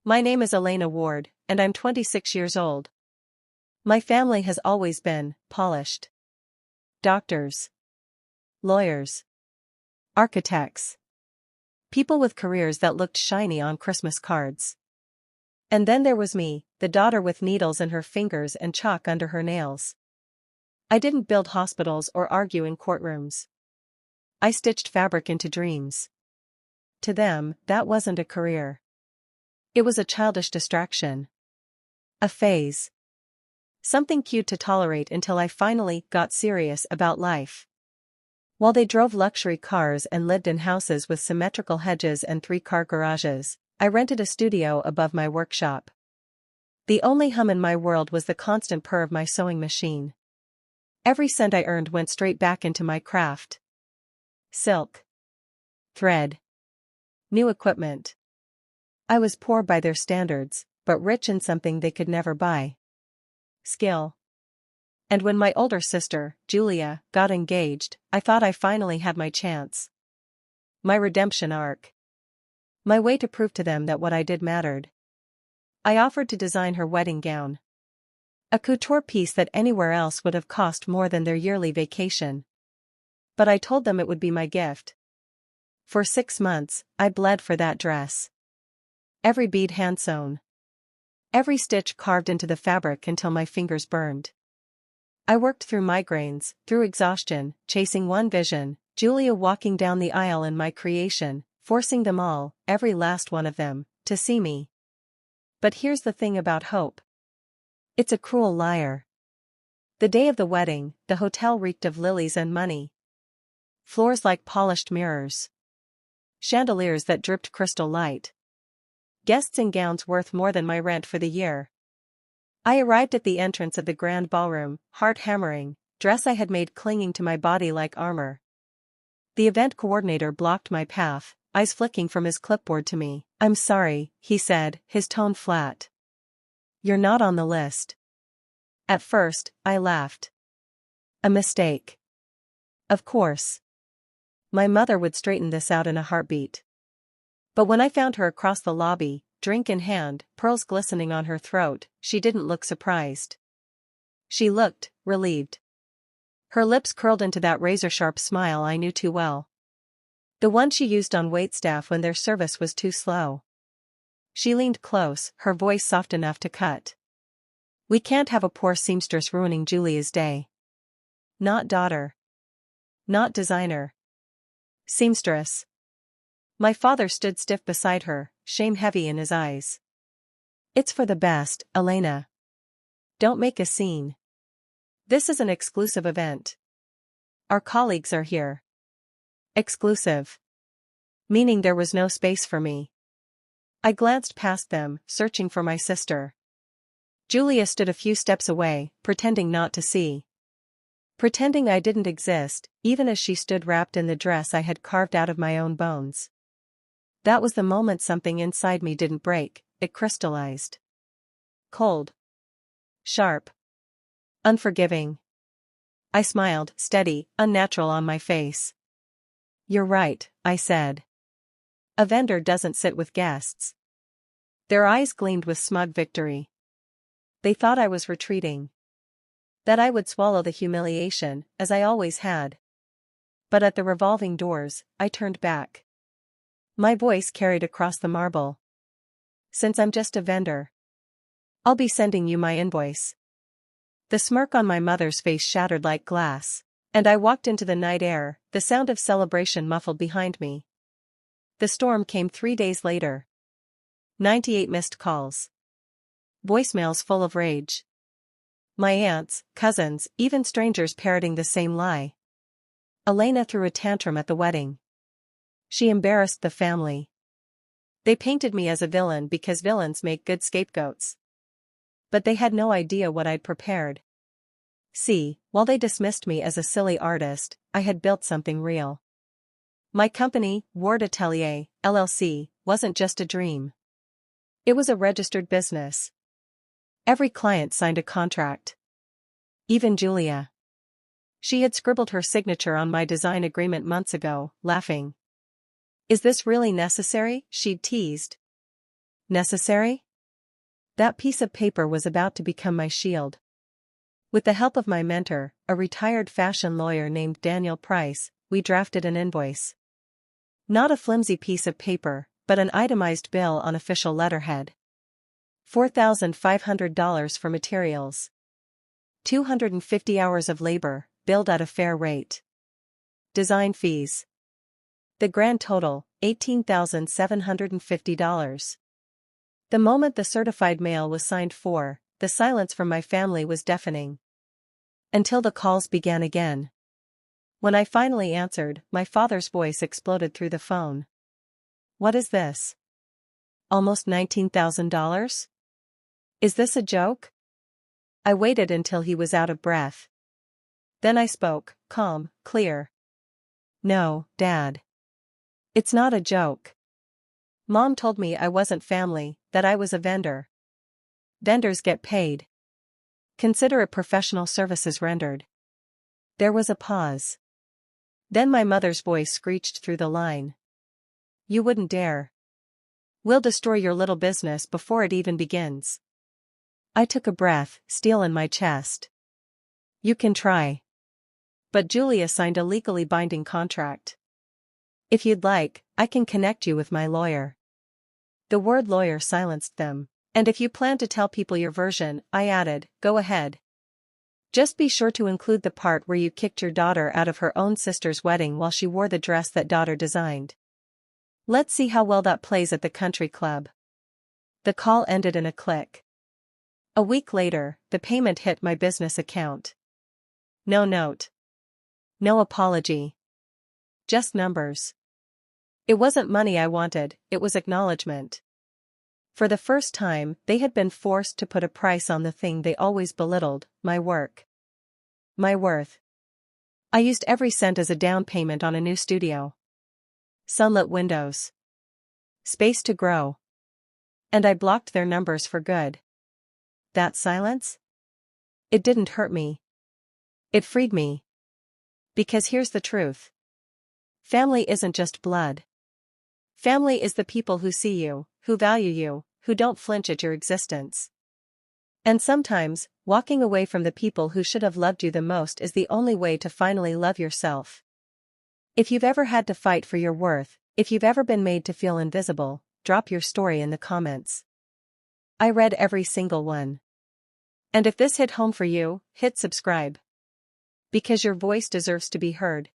My name is Elena Ward, and I'm 26 years old. My family has always been polished. Doctors, lawyers, architects. People with careers that looked shiny on Christmas cards. And then there was me, the daughter with needles in her fingers and chalk under her nails. I didn't build hospitals or argue in courtrooms. I stitched fabric into dreams. To them, that wasn't a career. It was a childish distraction. A phase. Something cute to tolerate until I finally got serious about life. While they drove luxury cars and lived in houses with symmetrical hedges and 3-car garages, I rented a studio above my workshop. The only hum in my world was the constant purr of my sewing machine. Every cent I earned went straight back into my craft. Silk. Thread. New equipment. I was poor by their standards, but rich in something they could never buy. Skill. And when my older sister, Julia, got engaged, I thought I finally had my chance. My redemption arc. My way to prove to them that what I did mattered. I offered to design her wedding gown. A couture piece that anywhere else would have cost more than their yearly vacation. But I told them it would be my gift. For 6 months, I bled for that dress. Every bead hand-sewn. Every stitch carved into the fabric until my fingers burned. I worked through migraines, through exhaustion, chasing one vision, Julia walking down the aisle in my creation, forcing them all, every last one of them, to see me. But here's the thing about hope. It's a cruel liar. The day of the wedding, the hotel reeked of lilies and money. Floors like polished mirrors. Chandeliers that dripped crystal light. Guests in gowns worth more than my rent for the year. I arrived at the entrance of the grand ballroom, heart hammering, dress I had made clinging to my body like armor. The event coordinator blocked my path, eyes flicking from his clipboard to me. "I'm sorry," he said, his tone flat. "You're not on the list." At first, I laughed. A mistake. Of course. My mother would straighten this out in a heartbeat. But when I found her across the lobby, drink in hand, pearls glistening on her throat, she didn't look surprised. She looked relieved. Her lips curled into that razor-sharp smile I knew too well. The one she used on waitstaff when their service was too slow. She leaned close, her voice soft enough to cut. "We can't have a poor seamstress ruining Julia's day. Not daughter. Not designer. Seamstress." My father stood stiff beside her, shame heavy in his eyes. "It's for the best, Elena. Don't make a scene. This is an exclusive event. Our colleagues are here." Exclusive. Meaning there was no space for me. I glanced past them, searching for my sister. Julia stood a few steps away, pretending not to see. Pretending I didn't exist, even as she stood wrapped in the dress I had carved out of my own bones. That was the moment something inside me didn't break, it crystallized. Cold. Sharp. Unforgiving. I smiled, steady, unnatural on my face. "You're right," I said. "A vendor doesn't sit with guests." Their eyes gleamed with smug victory. They thought I was retreating. That I would swallow the humiliation, as I always had. But at the revolving doors, I turned back. My voice carried across the marble. "Since I'm just a vendor, I'll be sending you my invoice." The smirk on my mother's face shattered like glass, and I walked into the night air, the sound of celebration muffled behind me. The storm came 3 days later. 98 missed calls. Voicemails full of rage. My aunts, cousins, even strangers parroting the same lie. Elena threw a tantrum at the wedding. She embarrassed the family. They painted me as a villain because villains make good scapegoats. But they had no idea what I'd prepared. See, while they dismissed me as a silly artist, I had built something real. My company, Ward Atelier, LLC, wasn't just a dream. It was a registered business. Every client signed a contract. Even Julia. She had scribbled her signature on my design agreement months ago, laughing. "Is this really necessary?" she'd teased. Necessary? That piece of paper was about to become my shield. With the help of my mentor, a retired fashion lawyer named Daniel Price, we drafted an invoice. Not a flimsy piece of paper, but an itemized bill on official letterhead. $4,500 for materials. 250 hours of labor, billed at a fair rate. Design fees. The grand total, $18,750. The moment the certified mail was signed for, the silence from my family was deafening. Until the calls began again. When I finally answered, my father's voice exploded through the phone. What is this? Almost $19,000? Is this a joke? I waited until he was out of breath. Then I spoke, calm, clear. No, Dad. It's not a joke. Mom told me I wasn't family, that I was a vendor. Vendors get paid. Consider it professional services rendered. There was a pause. Then my mother's voice screeched through the line. You wouldn't dare. We'll destroy your little business before it even begins. I took a breath, steel in my chest. You can try. But Julia signed a legally binding contract. If you'd like, I can connect you with my lawyer. The word lawyer silenced them. And if you plan to tell people your version, I added, go ahead. Just be sure to include the part where you kicked your daughter out of her own sister's wedding while she wore the dress that daughter designed. Let's see how well that plays at the country club. The call ended in a click. A week later, the payment hit my business account. No note. No apology. Just numbers. It wasn't money I wanted, it was acknowledgement. For the first time, they had been forced to put a price on the thing they always belittled, my work. My worth. I used every cent as a down payment on a new studio. Sunlit windows. Space to grow. And I blocked their numbers for good. That silence? It didn't hurt me. It freed me. Because here's the truth. Family isn't just blood. Family is the people who see you, who value you, who don't flinch at your existence. And sometimes, walking away from the people who should have loved you the most is the only way to finally love yourself. If you've ever had to fight for your worth, if you've ever been made to feel invisible, drop your story in the comments. I read every single one. And if this hit home for you, hit subscribe. Because your voice deserves to be heard.